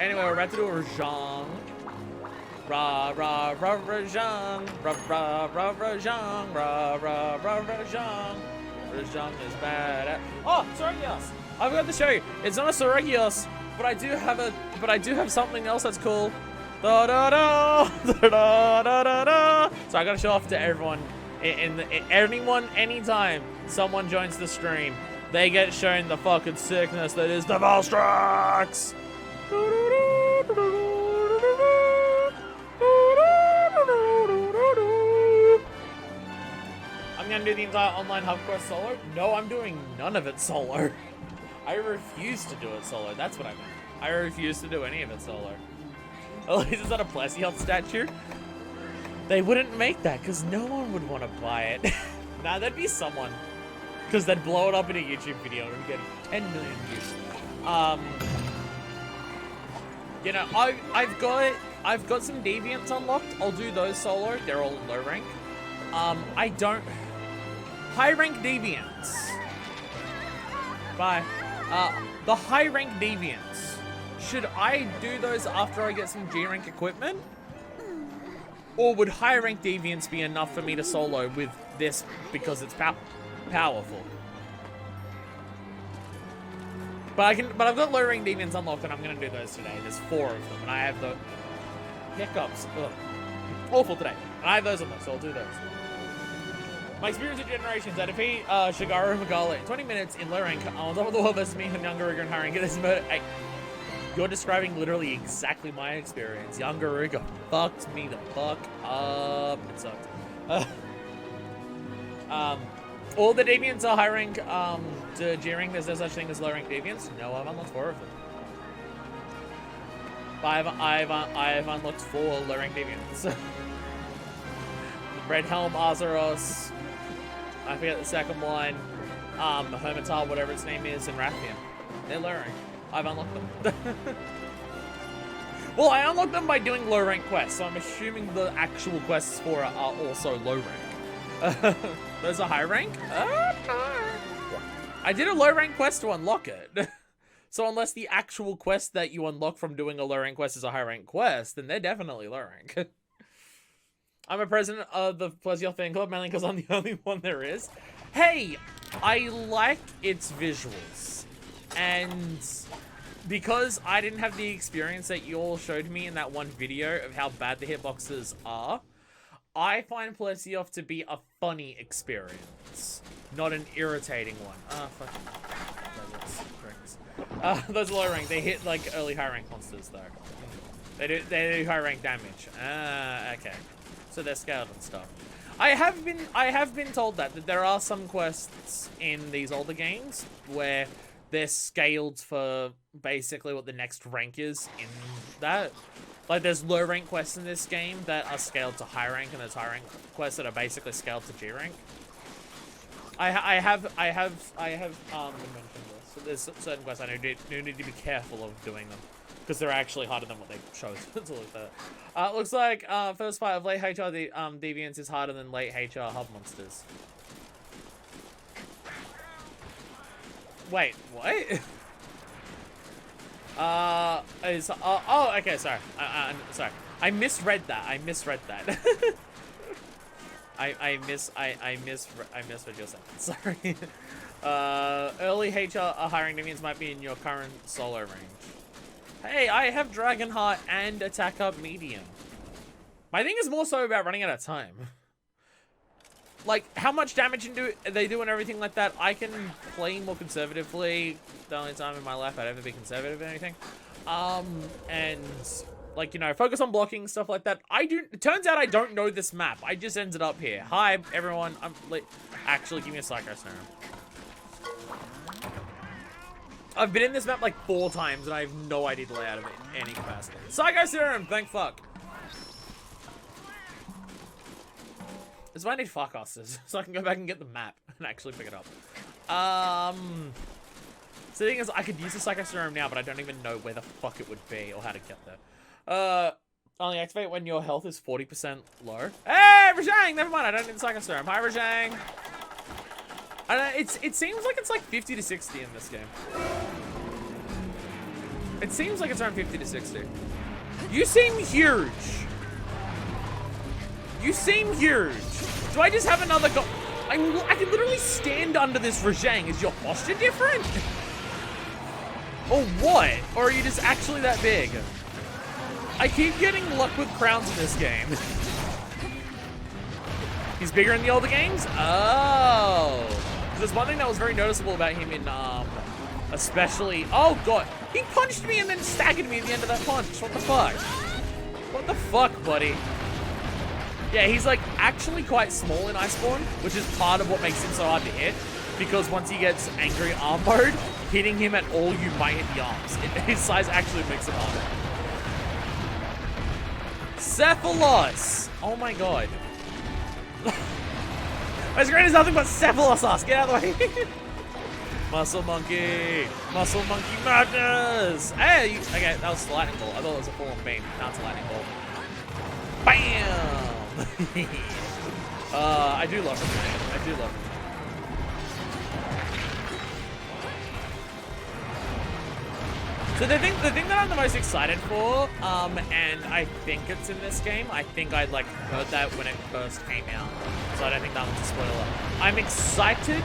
Anyway, we're about to do a Rajang. Rajang. Rajang. Rajang. Rajang is bad at... Oh, Soregios! I forgot to show you. It's not a Soregios, but I do have something else that's cool. Da da da da da da da. So I gotta show off to everyone. Anyone, anytime someone joins the stream, they get shown the fucking sickness that is the Valstrax. I'm gonna do the entire online hub quest solo. No, I'm doing none of it solo. I refuse to do it solo. That's what I meant. I refuse to do any of it solo. At least it's not a Plesioth statue. They wouldn't make that because no one would want to buy it. Nah, there'd be someone. Because they'd blow it up in a YouTube video and get 10 million views. You know, I've got some deviants unlocked. I'll do those solo. They're all low rank. I don't... High rank deviants. Bye. The high rank deviants. Should I do those after I get some G rank equipment? Or would high rank deviants be enough for me to solo with this because it's powerful? But I've got low rank deviants unlocked and I'm gonna do those today. There's 4 of them and I have the hiccups. Ugh. Awful today. And I have those unlocked, so I'll do those. My experience of generations, I defeat Shigaru Magala in 20 minutes in low rank on top of the world versus me and Younger and Harry. Get this murder. Hey, you're describing literally exactly my experience. Younger fucked me the fuck up. It sucked. All the deviants are high rank to G rank. There's no such thing as low rank deviants. No, I've unlocked 4 of them. I've unlocked 4 low rank deviants. Red Helm, Azeros. I forget the second one. Hermitar, whatever its name is, and Rathian. They're low rank. I've unlocked them. Well, I unlocked them by doing low rank quests, so I'm assuming the actual quests for it are also low rank. Those are high rank? I did a low rank quest to unlock it. So unless the actual quest that you unlock from doing a low rank quest is a high rank quest, then they're definitely low rank. I'm a president of the Plesioth fan club, mainly because I'm the only one there is. Hey, I like its visuals. And because I didn't have the experience that you all showed me in that one video of how bad the hitboxes are, I find Plesioth to be a funny experience, not an irritating one. Fucking those low rank, they hit like early high rank monsters though. They do high rank damage. Okay. So they're scaled and stuff. I have been told that there are some quests in these older games where they're scaled for basically what the next rank is in that. Like there's low rank quests in this game that are scaled to high rank, and there's high rank quests that are basically scaled to G rank. I have mentioned this. So there's certain quests I do need to be careful of doing them, because they're actually harder than what they chose to look at. Looks like first fight of late HR deviants is harder than late HR hub monsters. Wait, what? Oh, okay, sorry. Sorry. I misread that. I misread your sentence. Sorry. Early HR hiring deviants might be in your current solo range. Hey, I have Dragonheart and Attack Up Medium. My thing is more so about running out of time. Like, how much damage they do and everything like that, I can play more conservatively. The only time in my life I'd ever be conservative in anything. And, like, you know, focus on blocking, stuff like that. It turns out I don't know this map. I just ended up here. Hi, everyone. Actually, give me a Psycho Serum. I've been in this map like 4 times and I have no idea the layout of it in any capacity. Psycho Serum, thank fuck. This is why I need Farcasters, so I can go back and get the map and actually pick it up. So the thing is, I could use the Psycho Serum now, but I don't even know where the fuck it would be or how to get there. Only activate when your health is 40% low. Hey, Rajang! Never mind, I don't need the Psycho Serum. Hi, Rajang! I don't know, it seems like it's like 50 to 60 in this game. It seems like it's around 50 to 60. You seem huge. You seem huge. Do I just have another go? I can literally stand under this Rajang. Is your posture different? Or what? Or are you just actually that big? I keep getting luck with crowns in this game. He's bigger in the older games? Oh. There's one thing that was very noticeable about him in, especially... Oh, God. He punched me and then staggered me at the end of that punch. What the fuck? What the fuck, buddy? Yeah, he's, like, actually quite small in Iceborne, which is part of what makes him so hard to hit. Because once he gets angry arm mode, hitting him at all, you might hit the arms. His size actually makes it harder. Cephalos! Oh, my God. My screen is nothing but Cephalos. Get out of the way. Muscle monkey. Muscle monkey madness. Hey. Okay, that was a lightning ball. I thought it was a full-on beam. Now it's a lightning ball. Bam. I do love him, man. I do love him. So the thing that I'm the most excited for, and I think it's in this game. I think I like heard that when it first came out, so I don't think that one's a spoiler. I'm excited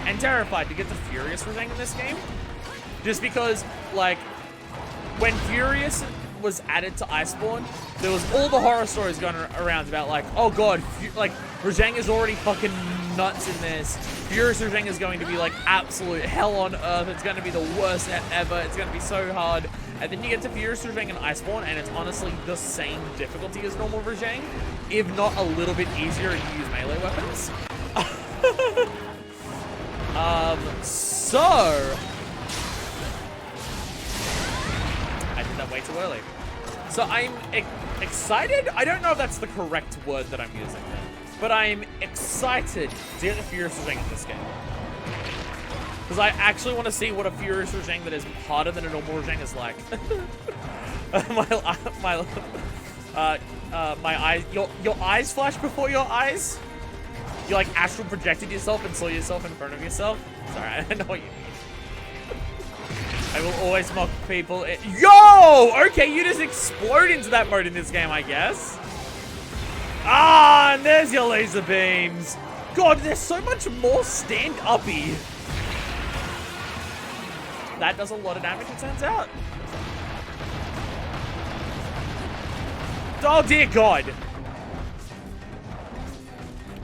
and terrified to get the Furious Rajang in this game, just because like when Furious was added to Iceborne, there was all the horror stories going around about like, oh god, like Rajang is already fucking nuts in this. Furious Rajang is going to be like absolute hell on earth. It's going to be the worst ever. It's going to be so hard. And then you get to Furious Rajang in Iceborne, and it's honestly the same difficulty as normal Rajang, if not a little bit easier to use melee weapons. So I did that way too early. So I'm excited. I don't know if that's the correct word that I'm using there. But I'm excited to get the Furious Rajang in this game. Because I actually want to see what a Furious Rajang that is harder than a normal Rajang is like. My eyes, your eyes flashed before your eyes? You like astral projected yourself and saw yourself in front of yourself? Sorry, I don't know what you mean. I will always mock people. Yo! Okay, you just explode into that mode in this game, I guess. Ah, and there's your laser beams. God, there's so much more stand-uppy. That does a lot of damage, it turns out. Oh, dear God.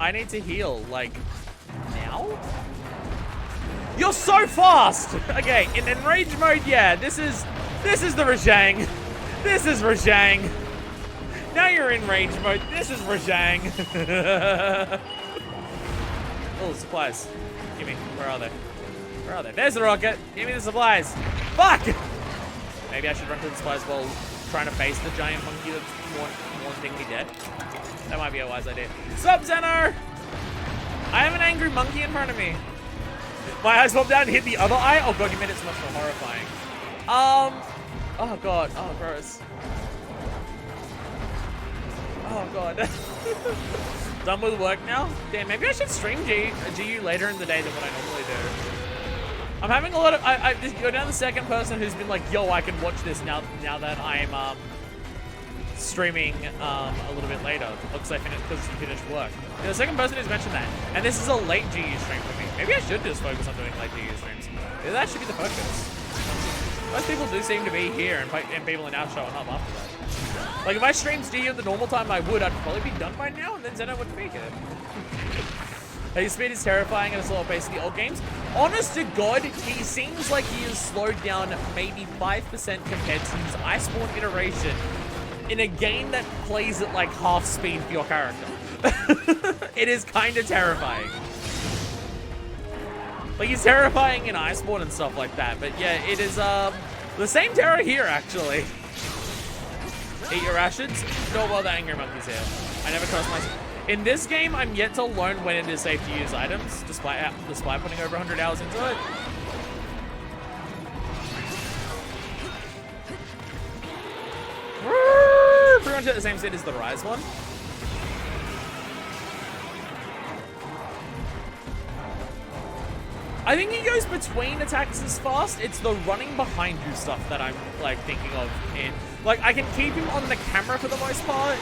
I need to heal, like, now? You're so fast! Okay, in enraged mode, yeah, this is the Rajang. This is Rajang. Now you're in range mode. This is Rajang. Oh, supplies. Give me. Where are they? Where are they? There's the rocket. Give me the supplies. Fuck! Maybe I should run through the supplies while trying to face the giant monkey that's wanting me dead. That might be a wise idea. Sup, Zeno? I have an angry monkey in front of me. My eyes popped down and hit the other eye. Oh god, you made it so much more horrifying. Oh god. Oh, gross. Oh god. Done with work now? Damn, maybe I should stream GU later in the day than what I normally do. I'm having a lot of... you're now the second person who's been like, yo, I can watch this now that I'm streaming a little bit later. Because you finished work. You're the second person who's mentioned that. And this is a late GU stream for me. Maybe I should just focus on doing late GU streams. Maybe that should be the focus. Most people do seem to be here, and people are now showing up after that. Like, if I streamed GU at the normal time I would, I'd probably be done by now, and then Zeno would be here. His speed is terrifying at a slower pace in the old games. Honest to God, he seems like he is slowed down maybe 5% compared to his Iceborne iteration in a game that plays at like half speed for your character. It is kind of terrifying. Like, he's terrifying in Iceborne and stuff like that, but yeah, it is the same terror here, actually. Eat your rations? No, well, the angry monkey's here. I never trust myself. In this game, I'm yet to learn when it is safe to use items, despite putting over 100 hours into it. Pretty much at the same speed as the Rise one. I think he goes between attacks as fast. It's the running behind you stuff that I'm like thinking of in. Like I can keep him on the camera for the most part.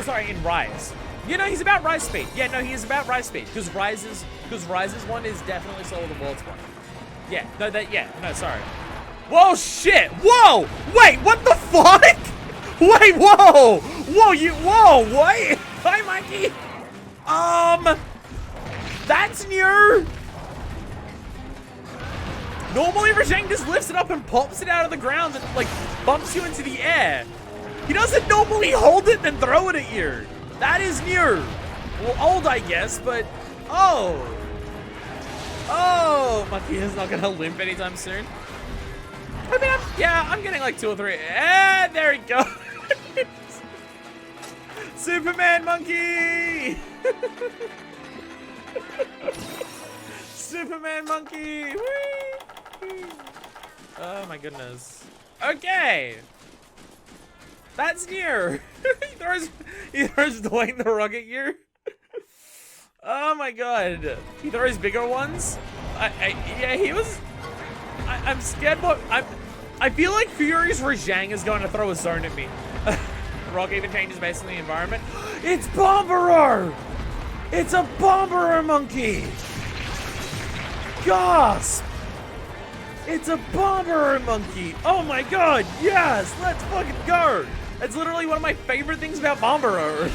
Sorry, in Rise. You know, he's about Rise speed. Yeah, no, he is about Rise speed. Because Rise's one is definitely slower than World's one. Yeah, no, sorry. Whoa, shit! Whoa! Wait, what the fuck? Wait, whoa! Whoa, wait! Hi, Mikey! That's new! Normally, Rajang just lifts it up and pops it out of the ground and, like, bumps you into the air. He doesn't normally hold it and throw it at you. That is new. Well, old, I guess, but... Oh, Monkey is not gonna limp anytime soon. I mean, I'm getting like 2 or 3. And there he goes. Superman Monkey! Superman Monkey! Whee! Oh my goodness. Okay! That's new! he throws Dwayne the Rock at you. Oh my god. He throws bigger ones? Yeah, he was... I'm scared, but I feel like Furious Rajang is going to throw a zone at me. Rock even changes based on the environment. It's Bomberer! It's a Bomberer monkey! Gasp! It's a Bomberer monkey! Oh my god, yes! Let's fucking go! That's literally one of my favorite things about Bomberer.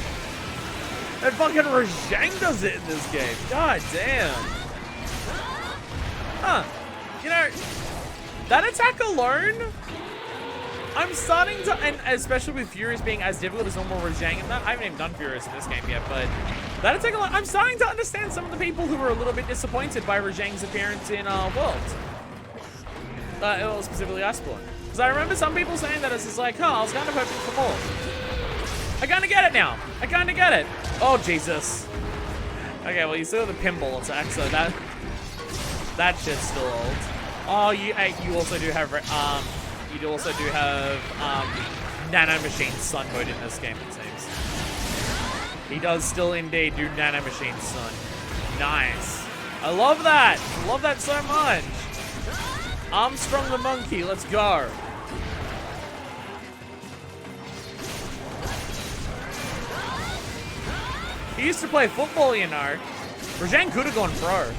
And fucking Rajang does it in this game. God damn. Huh. You know, that attack alone, I'm starting to, and especially with Furious being as difficult as normal Rajang and that, I haven't even done Furious in this game yet, but that attack alone, I'm starting to understand some of the people who were a little bit disappointed by Rajang's appearance in World. Well, specifically Iceborne. Because I remember some people saying that it's just like, I was kind of hoping for more. I kind of get it now. I kind of get it. Oh, Jesus. Okay, well, you still have the pinball attack, so that shit's still old. Oh, you also do have, Nano Machine Sun mode in this game, it seems. He does still indeed do Nano Machine Sun. Nice. I love that. I love that so much. Armstrong the monkey, let's go. He used to play football, you know. Rajang could have gone pro.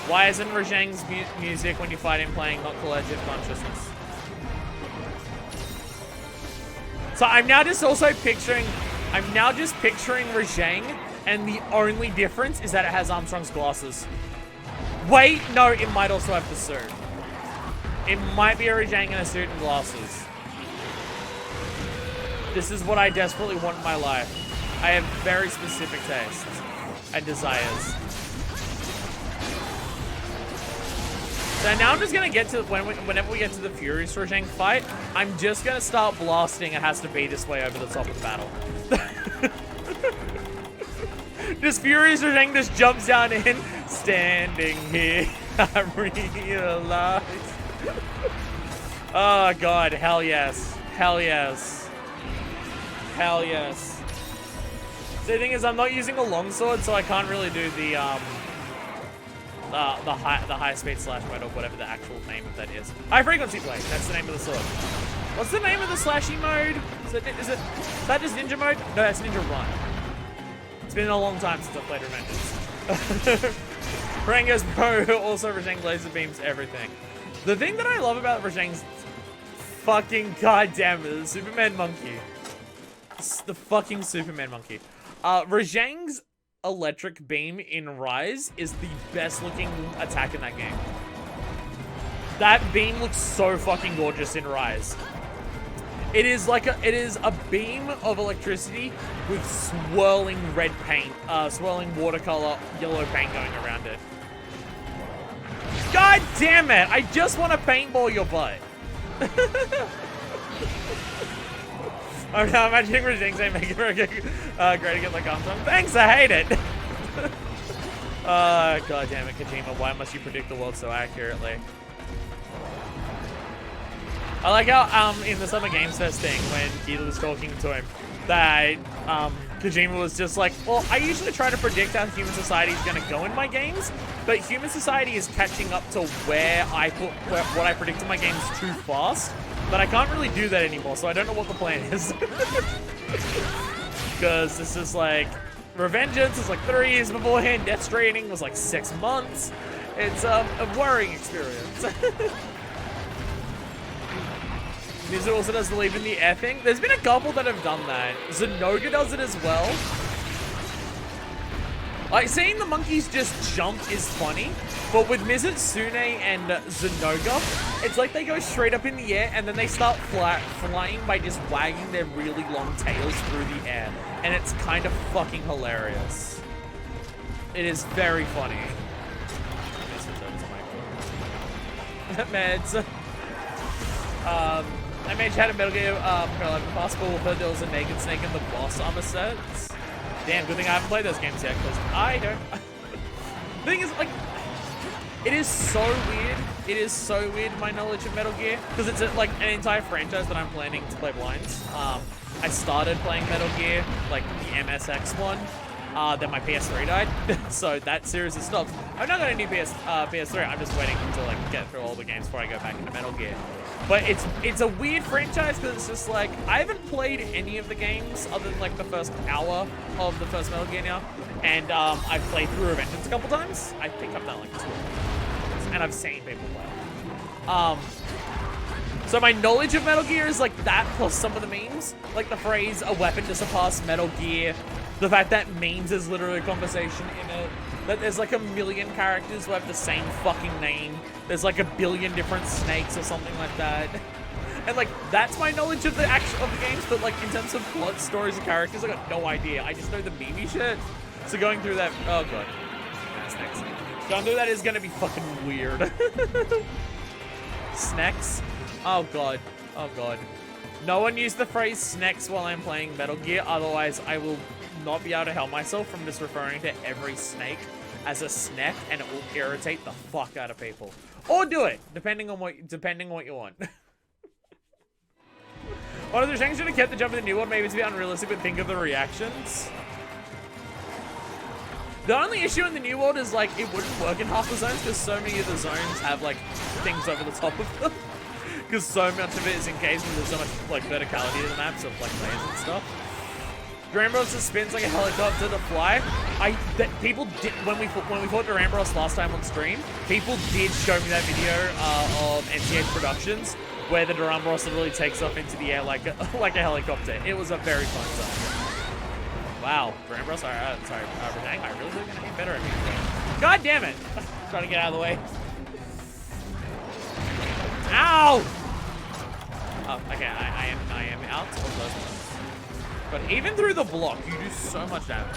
Why isn't Rajang's music when you fight him playing not collective consciousness? So I'm now just picturing Rajang, and the only difference is that it has Armstrong's glasses. Wait, no, it might also have the suit. It might be a Rajang in a suit and glasses. This is what I desperately want in my life. I have very specific tastes and desires. So now I'm just gonna get to, whenever we get to the Furious Rajang fight, I'm just gonna start blasting It Has to Be This Way over the top of the battle. This Furious Rajang just jumps down in, standing here, I realize. Oh god, hell yes. Hell yes. Hell yes. So the thing is, I'm not using a longsword, so I can't really do the high speed slash mode or whatever the actual name of that is. High frequency blade, that's the name of the sword. What's the name of the slashy mode? Is that just ninja mode? No, that's ninja run. It's been a long time since I've played Revengeance. Rango's Pro, also Rajang laser beams, everything. The thing that I love about Rajang's fucking goddamn the Superman monkey. The fucking Superman monkey. Rajang's electric beam in Rise is the best looking attack in that game. That beam looks so fucking gorgeous in Rise. It is a beam of electricity with swirling red paint, swirling watercolor yellow paint going around it. God damn it! I just want to paintball your butt. I'm now imagining Rajang saying, make it great again like Armstrong. Thanks, I hate it! God damn it, Kojima, why must you predict the world so accurately? I like how, in the Summer Games Fest thing, when Keita was talking to him, that, Kojima was just like, well, I usually try to predict how human society is going to go in my games, but human society is catching up to where I put what I predict in my games too fast, but I can't really do that anymore, so I don't know what the plan is. Because this is like, Revengeance is like 3 years beforehand, Death Stranding was like 6 months. It's a worrying experience. This also does the leave in the air thing. There's been a couple that have done that. Zenoga does it as well. Like, seeing the monkeys just jump is funny, but with Mizutsune and Zenoga, it's like they go straight up in the air and then they start flying by just wagging their really long tails through the air. And it's kind of fucking hilarious. It is very funny. Meds. I made chat in Metal Gear Parallel Impossible, heard there was a Naked Snake in the boss armor sets. Damn, good thing I haven't played those games yet, because I don't. The thing is, like, it is so weird. It is so weird, my knowledge of Metal Gear, because it's like an entire franchise that I'm planning to play blinds. I started playing Metal Gear, like the MSX one. Then my PS3 died, so that series has stopped. I've not got a new PS3. I'm just waiting to like get through all the games before I go back into Metal Gear. But it's a weird franchise because it's just like I haven't played any of the games other than like the first hour of the first Metal Gear now, and I've played through Revengeance a couple times. I think I've done like 2, and I've seen people play. So my knowledge of Metal Gear is like that plus some of the memes, like the phrase "a weapon to surpass Metal Gear." The fact that memes is literally a conversation in it. That there's like a million characters who have the same fucking name. There's like a billion different snakes or something like that. And like, that's my knowledge of the games, but like in terms of plot, stories, and characters, I got no idea. I just know the meme shit. So going through that, oh god. That's next. Going through that is gonna be fucking weird. Snacks? Oh god. Oh god. No one use the phrase snacks while I'm playing Metal Gear, otherwise I will not be able to help myself from just referring to every snake as a snack, and it will irritate the fuck out of people. Or do it, depending on what you want. One of the things should have kept the jump in the new one. Maybe it's a bit unrealistic, but think of the reactions. The only issue in the new world is like it wouldn't work in half the zones because so many of the zones have like things over the top of them. Because so much of it is encased and there's so much like verticality in the maps of like layers and stuff. Durambros spins like a helicopter to fly. People did when we fought Durambros last time on stream. People did show me that video of NCH Productions where the Durambros literally takes off into the air like a helicopter. It was a very fun time. Wow, Durambros. Sorry, Rajang. I really think gonna get better at me. God damn it! Trying to get out of the way. Ow! Oh, okay. I am out of those ones. But even through the block, you do so much damage.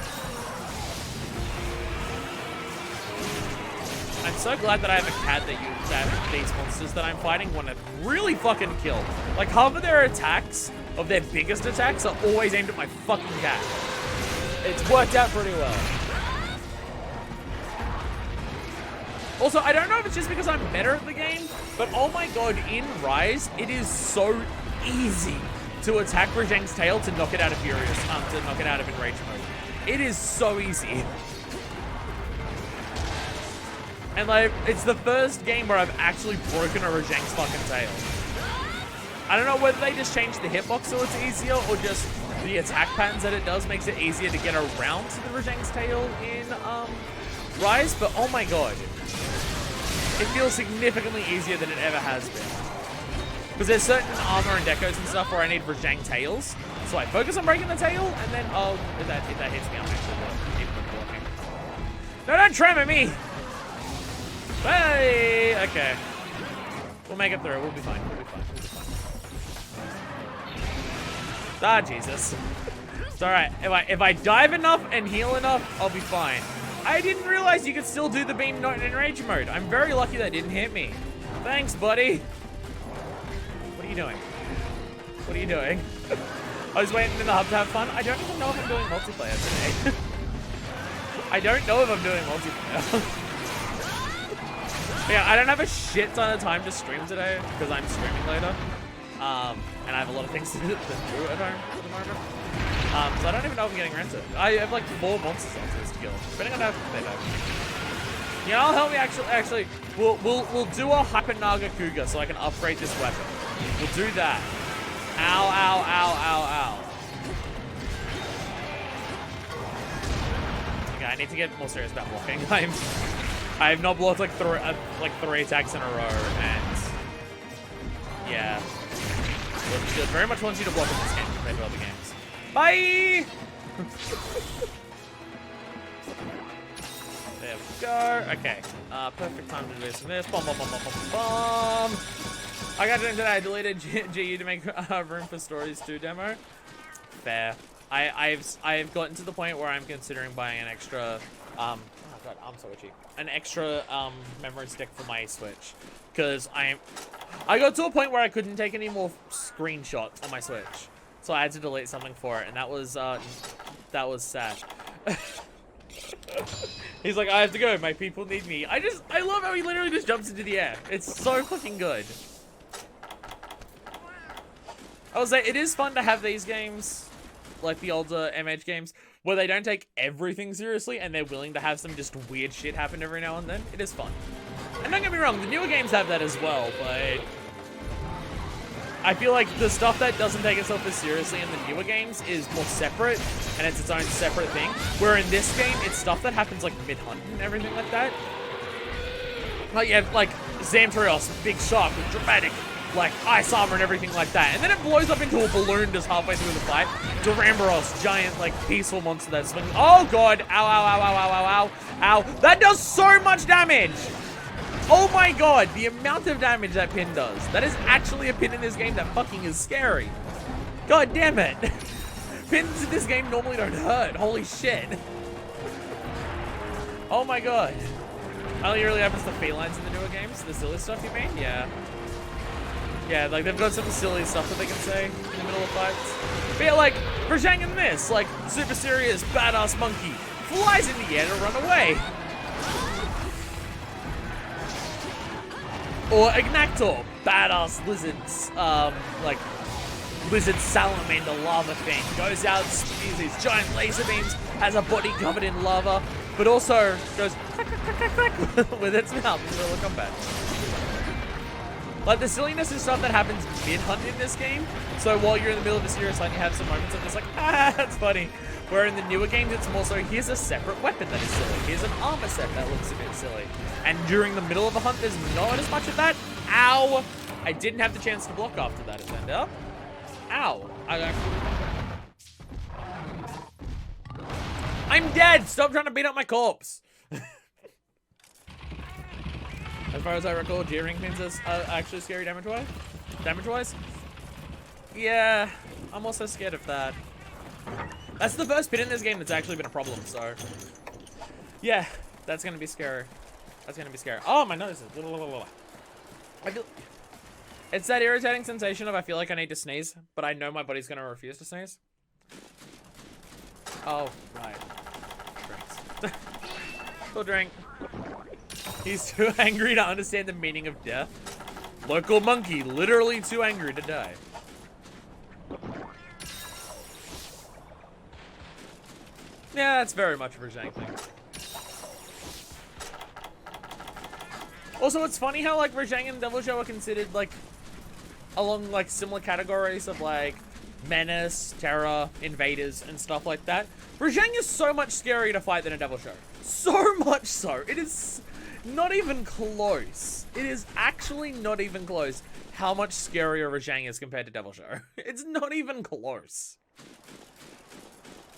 I'm so glad that I have a cat that these monsters that I'm fighting want to really fucking kill. Like, half of their attacks, of their biggest attacks, are always aimed at my fucking cat. It's worked out pretty well. Also, I don't know if it's just because I'm better at the game, but oh my god, in Rise, it is so easy to attack Rajang's tail to knock it out of Furious, to knock it out of Enrage mode. It is so easy. And like, it's the first game where I've actually broken a Rajang's fucking tail. I don't know whether they just changed the hitbox so it's easier, or just the attack patterns that it does makes it easier to get around to the Rajang's tail in Rise, but oh my god. It feels significantly easier than it ever has been. Because there's certain armor and decos and stuff where I need Rajang tails. So I focus on breaking the tail, and then, oh, if that hits me, I'm actually even blocking. No, don't tremor me! Hey! Okay. We'll make it through. We'll be fine. We'll be fine. We'll be fine. Ah, Jesus. It's alright. If I dive enough and heal enough, I'll be fine. I didn't realize you could still do the beam not in Enrage mode. I'm very lucky that didn't hit me. Thanks, buddy. What are you doing? What are you doing? I was waiting in the hub to have fun. I don't even know if I'm doing multiplayer today. I don't know if I'm doing multiplayer. Yeah, I don't have a shit ton of time to stream today because I'm streaming later. And I have a lot of things to do at home at the moment. So I don't even know if I'm getting rented. I have like 4 monsters onto this kill, depending on how they die. You know, I'll help me actually. We'll do a Hyper Naga Cougar so I can upgrade this weapon. We'll do that. Ow, ow, ow, ow, ow. Okay, I need to get more serious about blocking. I have not blocked like 3 attacks in a row, and yeah, it very much wants you to block in this game compared to other games. Bye. There we go. Okay, perfect time to do some of this. Bomb, bomb, bomb, bomb, bomb, bomb. I got it today. I deleted GU to make room for stories 2 demo. Fair. I've gotten to the point where I'm considering buying an extra oh god, I'm so itchy. An extra memory stick for my Switch, because I got to a point where I couldn't take any more screenshots on my Switch, so I had to delete something for it, and that was sad. He's like, I have to go. My people need me. I love how he literally just jumps into the air. It's so fucking good. I would say it is fun to have these games, like the older MH games, where they don't take everything seriously and they're willing to have some just weird shit happen every now and then. It is fun. And don't get me wrong, the newer games have that as well, but I feel like the stuff that doesn't take itself as seriously in the newer games is more separate, and it's its own separate thing. Where in this game, it's stuff that happens like mid-hunt and everything like that. Like you have like Zamtrios, big shock with dramatic like ice armor and everything like that, and then it blows up into a balloon just halfway through the fight. Duramboros, giant like peaceful monster that swings. Oh god! Ow! Ow! Ow! Ow! Ow! Ow! Ow! Ow! That does so much damage. Oh my god! The amount of damage that pin does. That is actually a pin in this game that fucking is scary. God damn it! Pins in this game normally don't hurt. Holy shit! Oh my god! Only really happens to felines in the newer games. The silly stuff, you mean? Yeah. Yeah, like they've got some silly stuff that they can say in the middle of fights. But yeah, like Rajang in this, like super serious badass monkey flies in the air to run away. Or Ignactor, badass lizards, like lizard salamander lava thing, goes out, spews these giant laser beams, has a body covered in lava, but also goes quack, quack, quack, quack, quack, with its mouth in the middle of combat. Like, the silliness is stuff that happens mid-hunt in this game. So while you're in the middle of a serious hunt, you have some moments of just like, ah, that's funny. Where in the newer games, it's more so, here's a separate weapon that is silly. Here's an armor set that looks a bit silly. And during the middle of a hunt, there's not as much of that. Ow! I didn't have the chance to block after that, it turned out. Ow. I'm dead! Stop trying to beat up my corpse! As far as I recall, G-Ring pins are actually scary damage-wise. Damage-wise? Yeah, I'm also scared of that. That's the first pin in this game that's actually been a problem, so... yeah, that's gonna be scary. That's gonna be scary. Oh, my nose is... I feel... it's that irritating sensation of I feel like I need to sneeze, but I know my body's gonna refuse to sneeze. Oh, right. Drinks. Cool drink. He's too angry to understand the meaning of death. Local monkey, literally too angry to die. Yeah, that's very much a Rajang thing. Also, it's funny how like Rajang and Devil Show are considered like along like similar categories of like menace, terror, invaders, and stuff like that. Rajang is so much scarier to fight than a Devil Show. So much so. It is not even close. It is actually not even close how much scarier Rajang is compared to Devil Show. It's not even close.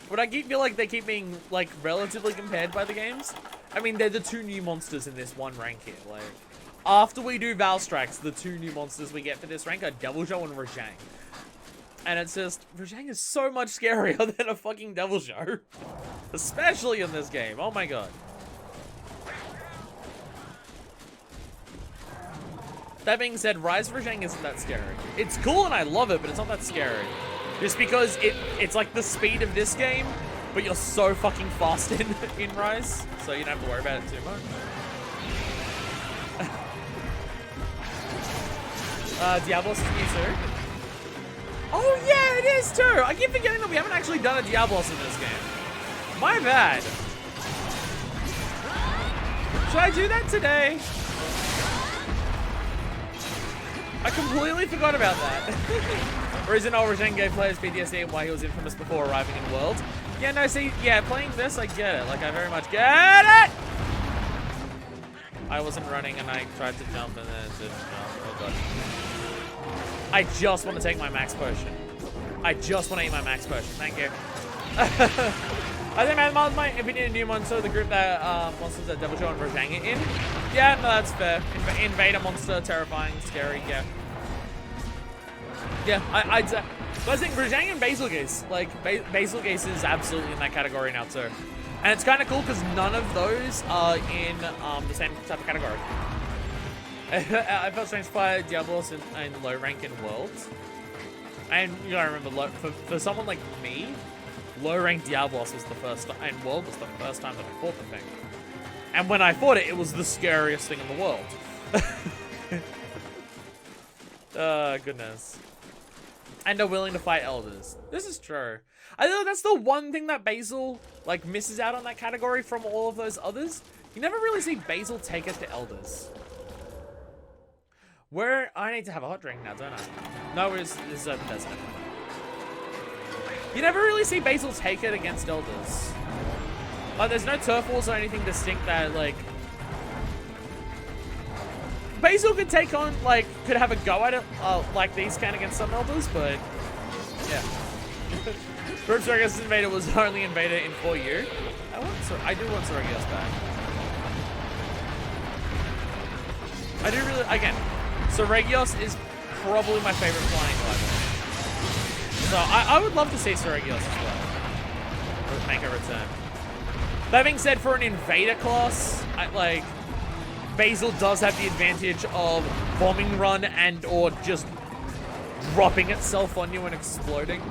But I feel like they keep being like relatively compared by the games. I mean, they're the 2 new monsters in this one rank here. Like, after we do Valstrax, the 2 new monsters we get for this rank are Devil Show and Rajang. And it's just, Rajang is so much scarier than a fucking Devil Show. Especially in this game. Oh my god. That being said, Rise of Rajang isn't that scary. It's cool and I love it, but it's not that scary. Just because it's like the speed of this game, but you're so fucking fast in Rise, so you don't have to worry about it too much. Diablos is new too. Oh yeah, it is too. I keep forgetting that we haven't actually done a Diablos in this game. My bad. Should I do that today? I completely forgot about that. Reason Rajang gave players PTSD and why he was infamous before arriving in World. Yeah, no, see, yeah, playing this, I get it. Like, I very much get it! I wasn't running and I tried to jump and then it didn't jump. Oh god. I just want to take my max potion. I just want to eat my max potion. Thank you. I think man, my opinion, a new monster, the group that monsters that Devil Show and Rajang are in. Yeah, no, that's fair. Invader monster, terrifying, scary, yeah. Yeah, I'd say. But I think Rajang and Basilgeuse, like, Basilgeuse is absolutely in that category now too. And it's kind of cool because none of those are in the same type of category. I felt strange by Diablos in low rank in Worlds. And you gotta remember, for someone like me, low rank Diablos was the first time, and World was the first time that I fought the thing. And when I fought it, it was the scariest thing in the world. Goodness. And are willing to fight elders. This is true. I know that's the one thing that Basil, like, misses out on that category from all of those others. You never really see Basil take it to elders. Where I need to have a hot drink now, don't I? No, it's open desert. You never really see Basil take it against elders. Like, there's no turf wars or anything distinct that, like... Basil could take on, like, could have a go at it, like these can against some elders, but... Yeah. Group Saragios Invader was only Invader in 4U. I do want Saragios back. I do really... Again, Saragios is probably my favorite flying rival. So I would love to see Saragios as well. Make a return. That being said, for an Invader class, Basil does have the advantage of bombing run and or just dropping itself on you and exploding.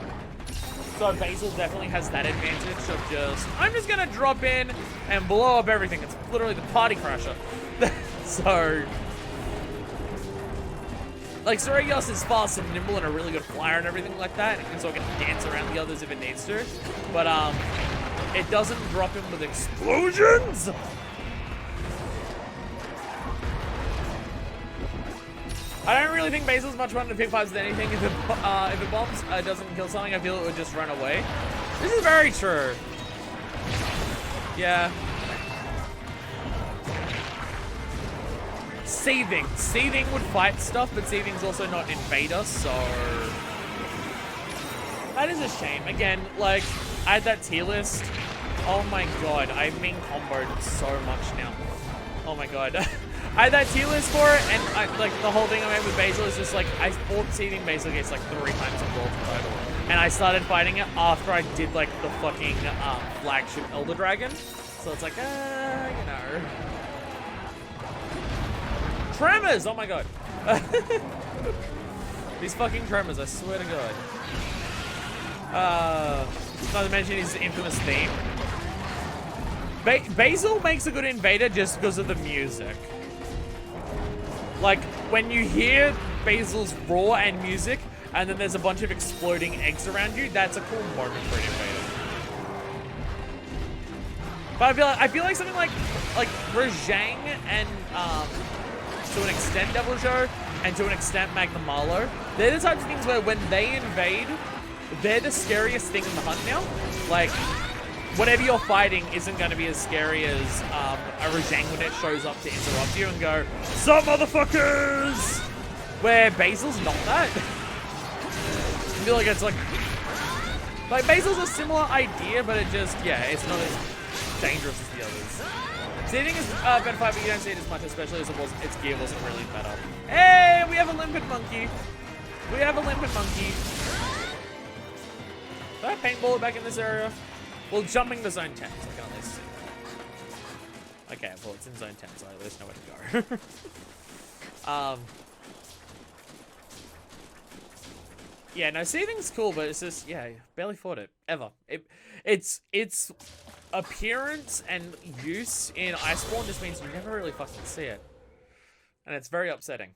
So Basil definitely has that advantage of just, I'm just gonna drop in and blow up everything. It's literally the party crasher. So, like, Saragios is fast and nimble and a really good flyer and everything like that. And so it can dance around the others if it needs to. But, it doesn't drop him with explosions. I don't really think Basil's much fun to pick fives than anything. If it bombs, doesn't kill something, I feel it would just run away. This is very true. Yeah. Seething. Seething would fight stuff, but Seething's also not Invader, so... That is a shame. Again, like, I had that tier list. Oh my god, I've been comboed so much now. Oh my god. I had that tier list for it, and the whole thing I made with Basil is just like, I fought Seething Basilgeuse like 3 times in World total. And I started fighting it after I did like the fucking flagship Elder Dragon. So it's like, you know. Tremors! Oh my god. These fucking tremors, I swear to god. Not to mention his infamous theme. Basil makes a good Invader just because of the music. Like, when you hear Basil's roar and music, and then there's a bunch of exploding eggs around you, that's a cool moment for an Invader. But I feel like something like Rajang and to an extent Devil Show and to an extent Magnamalo, they're the types of things where when they invade, they're the scariest thing in the hunt now. Like, whatever you're fighting isn't going to be as scary as a Rajang when it shows up to interrupt you and go, "Sup, motherfuckers!" Where Basil's not that. I feel like it's like Basil's a similar idea, but it just, yeah, it's not as dangerous as the others. Seething is better fight, but you don't see it as much, especially as its gear wasn't really better. Hey, we have a limpet monkey. We have a limpet monkey. Did I paintball it back in this area? Well, jumping the zone 10, so I can at least see. Okay, well, it's in zone 10, so I at least know where to go. Yeah, no, Seething's cool, but it's just, yeah, barely fought it, ever. Its appearance and use in Iceborne just means you never really fucking see it. And it's very upsetting.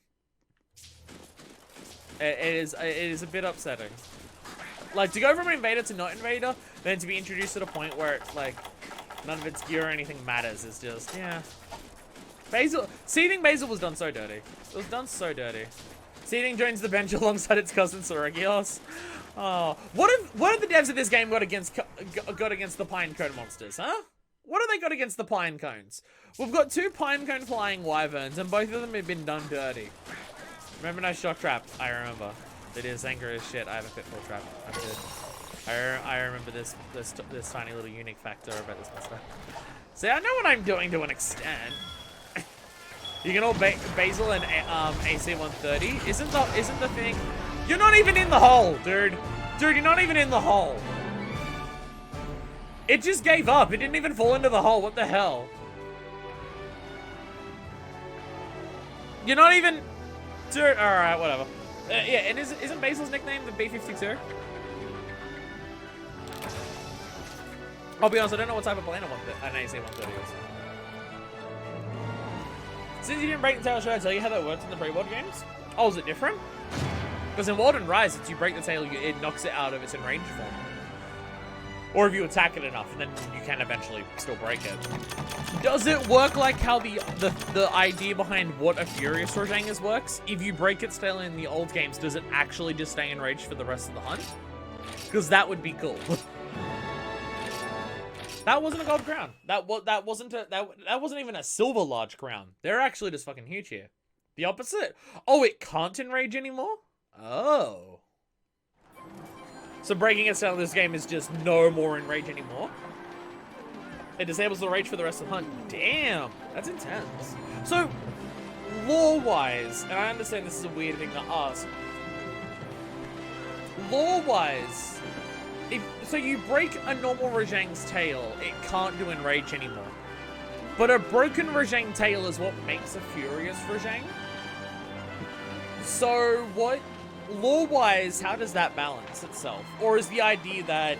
It is a bit upsetting. Like, to go from invader to not invader, then to be introduced at a point where it's like none of its gear or anything matters is just, yeah. Seeding Basil was done so dirty. It was done so dirty. Seeding joins the bench alongside its cousin Soragios. Oh, what have the devs of this game got against the pine cone monsters, huh? What have they got against the pine cones? We've got 2 pine cone flying wyverns, and both of them have been done dirty. Remember no shock trap? I remember. It is angry as shit. I have a pitfall trap. I'm good. I remember this tiny little unique factor about this monster. See, I know what I'm doing to an extent. You can all Basil and AC 130. Isn't the thing? You're not even in the hole, dude. Dude, you're not even in the hole. It just gave up. It didn't even fall into the hole. What the hell? You're not even... Dude, alright, whatever. Yeah, and isn't Basil's nickname the B-52? I'll be honest, I don't know what type of plane an AC-130 is. Since you didn't break the tail, should I tell you how that works in the pre-world games? Oh, is it different? Because in World and Rise, if you break the tail, it knocks it out of its enraged form. Or if you attack it enough, then you can eventually still break it. Does it work like how the idea behind what a Furious Rajang is works? If you break its tail in the old games, does it actually just stay enraged for the rest of the hunt? Because that would be cool. That wasn't a gold crown. That wasn't even a silver large crown. They're actually just fucking huge here. The opposite. Oh, it can't enrage anymore? Oh. So breaking its tail in this game is just no more enrage anymore. It disables the rage for the rest of the hunt. Damn, that's intense. So, lore-wise, and I understand this is a weird thing to ask. Lore-wise, so you break a normal Rajang's tail, it can't do enrage anymore. But a broken Rajang tail is what makes a Furious Rajang. So what, lore-wise, how does that balance itself? Or is the idea that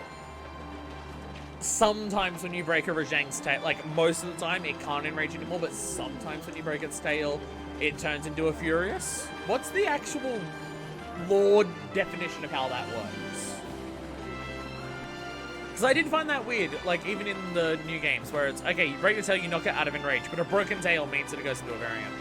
sometimes when you break a Rajang's tail, like most of the time it can't enrage anymore, but sometimes when you break its tail, it turns into a Furious? What's the actual lore definition of how that works? Because I did find that weird, like even in the new games where it's, okay, you break the tail, you knock it out of enrage, but a broken tail means that it goes into a variant.